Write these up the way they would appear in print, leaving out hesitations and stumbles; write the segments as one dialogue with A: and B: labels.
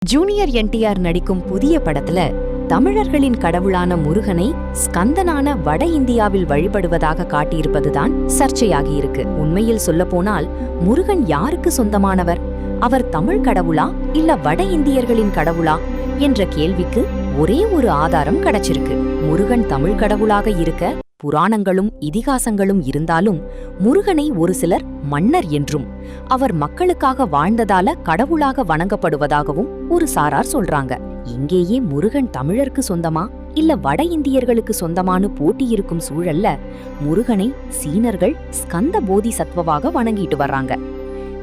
A: Junior NTR நடிக்கும் புதிய படத்துல தமிழர்களின் கடவுளான முருகனை ஸ்கந்தனான வட இந்தியாவில் வழிபடுவதாக காட்டியிருப்பதுதான் சர்ச்சையாகி இருக்கு. உண்மையில் சொல்லப்போனால் முருகன் யாருக்கு சொந்தமானவர்? அவர் தமிழ் கடவுளா இல்ல வட இந்தியர்களின் கடவுளா என்ற கேள்விக்கு ஒரே ஒரு ஆதாரம் கிடைச்சிருக்கு. முருகன் தமிழ் கடவுளாக இருக்க புராணங்களும் இதிகாசங்களும் இருந்தாலும் முருகனை ஒரு சிலர் மன்னர் என்றும் அவர் மக்களுக்காக வாழ்ந்ததால கடவுளாக வணங்கப்படுவதாகவும் ஒரு சாரார் சொல்றாங்க. இங்கேயே முருகன் தமிழருக்கு சொந்தமா இல்ல வட இந்தியர்களுக்கு சொந்தமானு போட்டி இருக்கும் சூழல்ல முருகனை சீனர்கள் ஸ்கந்த போதி சத்வவாக வணங்கிட்டு வர்றாங்க.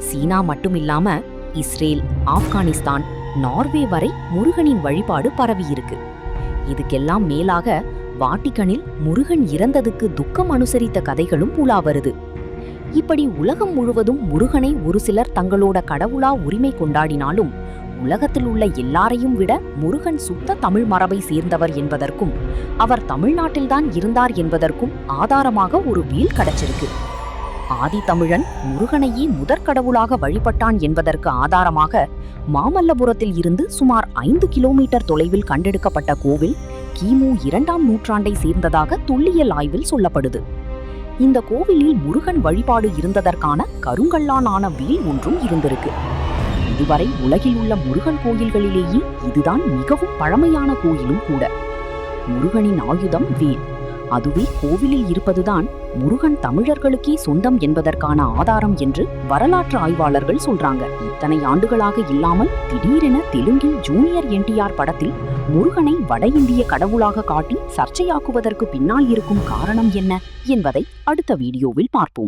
A: சீனா மட்டுமில்லாம இஸ்ரேல், ஆப்கானிஸ்தான், நார்வே வரை முருகனின் வழிபாடு பரவியிருக்கு. இதுக்கெல்லாம் மேலாக வாட்டிகனில் முருகன் இறந்ததுக்கு துக்கம் அனுசரித்த கதைகளும் உலா வருது. இப்படி உலகம் முழுவதும் முருகனை ஒரு சிலர் தங்களோட கடவுளா உரிமை கொண்டாடினாலும் உலகத்தில் உள்ள எல்லாரையும் விட முருகன் சுத்த தமிழ் மரபை சேர்ந்தவர் என்பதற்கும் அவர் தமிழ்நாட்டில்தான் இருந்தார் என்பதற்கும் ஆதாரமாக ஒரு வீல் கிடைச்சிருக்கு. ஆதி தமிழன் முருகனையே முதற்கடவுளாக வழிபட்டான் என்பதற்கு ஆதாரமாக மாமல்லபுரத்தில் இருந்து சுமார் 5 கிலோமீட்டர் தொலைவில் கண்டெடுக்கப்பட்ட கோவில் கிமு 2ஆம் நூற்றாண்டை சேர்ந்ததாக தொல்லியல் ஆய்வில் சொல்லப்படுது. இந்த கோவிலில் முருகன் வழிபாடு இருந்ததற்கான கருங்கல்லான வீல் ஒன்றும் இருந்திருக்கு. இதுவரை உலகில் உள்ள முருகன் கோயில்களிலேயே இதுதான் மிகவும் பழமையான கோயிலும் கூட. முருகனின் ஆயுதம் வேல். அதுவே கோவிலில் இருப்பதுதான் முருகன் தமிழர்களுக்கே சொந்தம் என்பதற்கான ஆதாரம் என்று வரலாற்று ஆய்வாளர்கள் சொல்றாங்க. இத்தனை ஆண்டுகளாக இல்லாமல் திடீரென தெலுங்கில் ஜூனியர் என்டிஆர் படத்தில் முருகனை வட இந்திய கடவுளாக காட்டி சர்ச்சையாக்குவதற்கு பின்னால் இருக்கும் காரணம் என்ன என்பதை அடுத்த வீடியோவில் பார்ப்போம்.